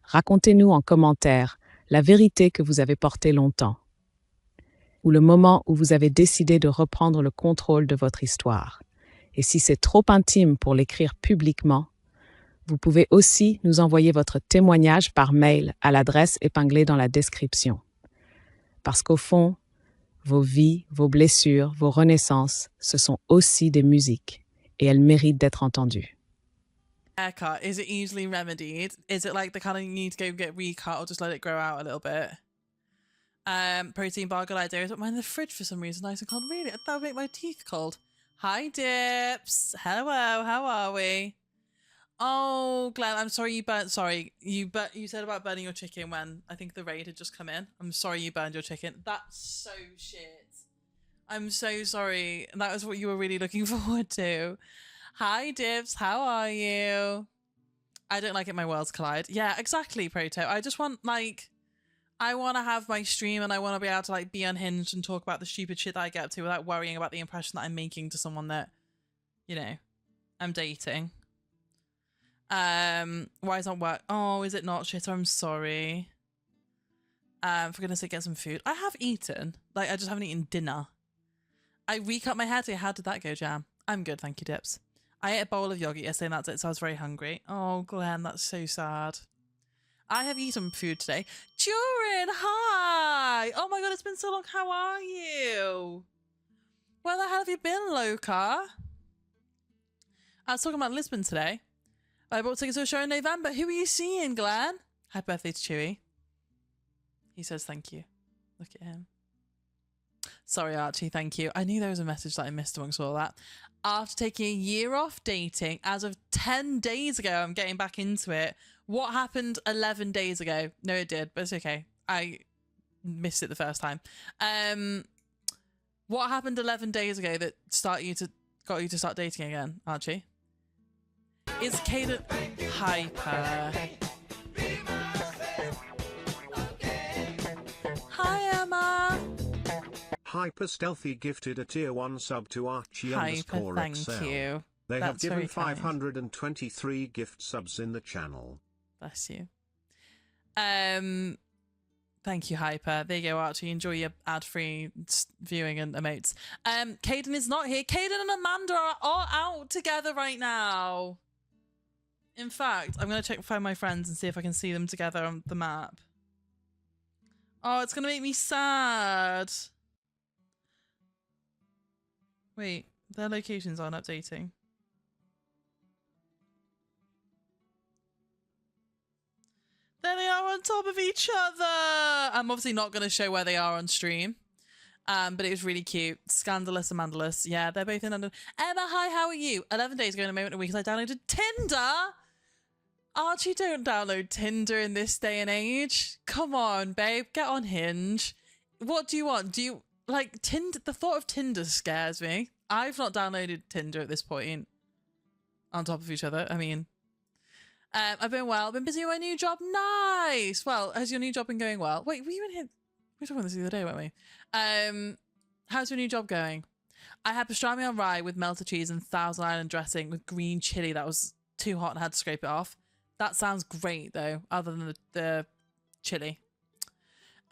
Racontez-nous en commentaire la vérité que vous avez portée longtemps, ou le moment où vous avez décidé de reprendre le contrôle de votre histoire. Et si c'est trop intime pour l'écrire publiquement, vous pouvez aussi nous envoyer votre témoignage par mail à l'adresse épinglée dans la description. Parce qu'au fond, vos vies, vos blessures, vos renaissances, ce sont aussi des musiques et elles méritent d'être entendues.
Haircut, is it easily remedied? Is it like the kind of you need to go get recut or just let it grow out a little bit? Protein bar, good idea. I don't mind the fridge for some reason. Nice and cold. Really? That would make my teeth cold. Hi, Dips. Hello, how are we? Oh, Glenn, I'm sorry you burnt. Sorry, you said about burning your chicken when I think the raid had just come in. I'm sorry you burned your chicken. That's so shit. I'm so sorry. That was what you were really looking forward to. Hi, Dibs. How are you? I don't like it. My worlds collide. Yeah, exactly, Proto. I just want I want to have my stream and I want to be able to be unhinged and talk about the stupid shit that I get up to without worrying about the impression that I'm making to someone that, I'm dating. Why is it not work? Oh, is it not shit? I'm sorry. For goodness sake, get some food. I have eaten. I just haven't eaten dinner. I recut my hair today. How did that go, Jam? I'm good, thank you, Dips. I ate a bowl of yogurt yesterday and that's it, so I was very hungry. Oh, Glenn, that's so sad. I have eaten food today. Turin, hi! Oh my god, it's been so long. How are you? Where the hell have you been, Loka? I was talking about Lisbon today. I bought tickets to a show in November. Who are you seeing, Glenn? Happy birthday to Chewy. He says thank you. Look at him. Sorry, Archie, thank you. I knew there was a message that I missed amongst all that. After taking a year off dating, as of 10 days ago, I'm getting back into it. What happened 11 days ago? No, it did, but it's okay. I missed it the first time. What happened 11 days ago that got you to start dating again, Archie? Is Caden hyper? Hi, Emma.
Hyper Stealthy gifted a tier 1 sub to Archie
Hyper, thank
XL.
you.
They
That's
have given
very kind.
523 gift subs in the channel.
Bless you. Thank you, Hyper. There you go, Archie. Enjoy your ad-free viewing and emotes. Caden is not here. Caden and Amanda are all out together right now. In fact, I'm going to find my friends and see if I can see them together on the map. Oh, it's going to make me sad. Wait, Their locations aren't updating. There they are on top of each other. I'm obviously not going to show where they are on stream. But it was really cute. Scandalous and Mandalous. Yeah, they're both in London. Emma, hi, how are you? 11 days ago in a moment a week because I downloaded Tinder. Archie, don't download Tinder in this day and age. Come on, babe. Get on Hinge. What do you want? Do you like Tinder? The thought of Tinder scares me. I've not downloaded Tinder at this point. On top of each other. I mean, I've been well. I've been busy with my new job. Nice. Well, has your new job been going well? Wait, were you in here? We were talking about this the other day, weren't we? How's your new job going? I had pastrami on rye with melted cheese and Thousand Island dressing with green chili that was too hot and had to scrape it off. That sounds great though, other than the chili.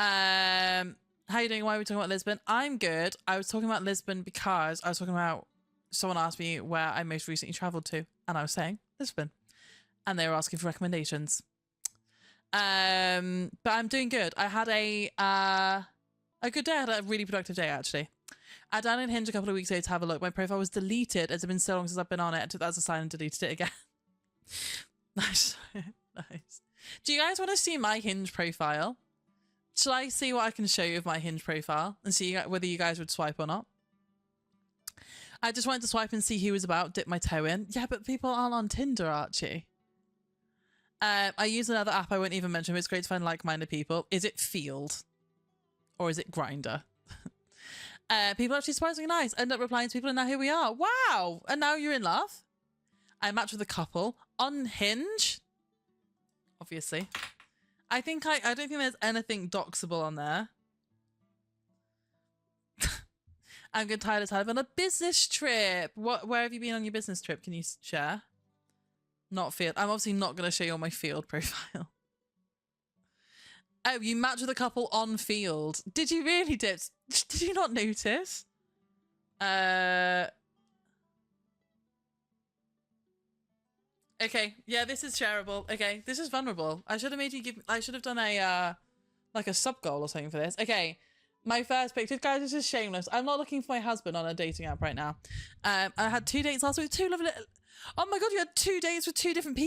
How you doing? Why are we talking about Lisbon? I'm good. I was talking about Lisbon because I was talking about someone asked me where I most recently travelled to, and I was saying Lisbon, and they were asking for recommendations. But I'm doing good. I had a good day. I had a really productive day, actually. I downloaded Hinge a couple of weeks ago to have a look. My profile was deleted as it's been so long since I've been on it. I took that as a sign and deleted it again. Nice. Nice. Do you guys want to see my Hinge profile? Shall I see what I can show you of my Hinge profile and see whether you guys would swipe or not? I just wanted to swipe and see who was about, dip my toe in. Yeah, but people aren't on Tinder, Archie. I use another app I won't even mention, but it's great to find like-minded people. Is it Field? Or is it Grindr? People are actually surprisingly nice. End up replying to people and now here we are. Wow! And now you're in love? I matched with a couple on Hinge. Obviously. I don't think there's anything doxable on there. I'm getting tired of time on a business trip. Where have you been on your business trip? Can you share? Not Field. I'm obviously not going to show you on my Field profile. Oh, you matched with a couple on Field. Did you really, Dips? Did you not notice? Okay, yeah, this is shareable. Okay, this is vulnerable. I should have made you give. I should have done a like a sub goal or something for this. Okay, my first picture, guys. This is shameless. I'm not looking for my husband on a dating app right now. I had 2 dates last week. 2 lovely. Oh my god, you had 2 dates with 2 different people.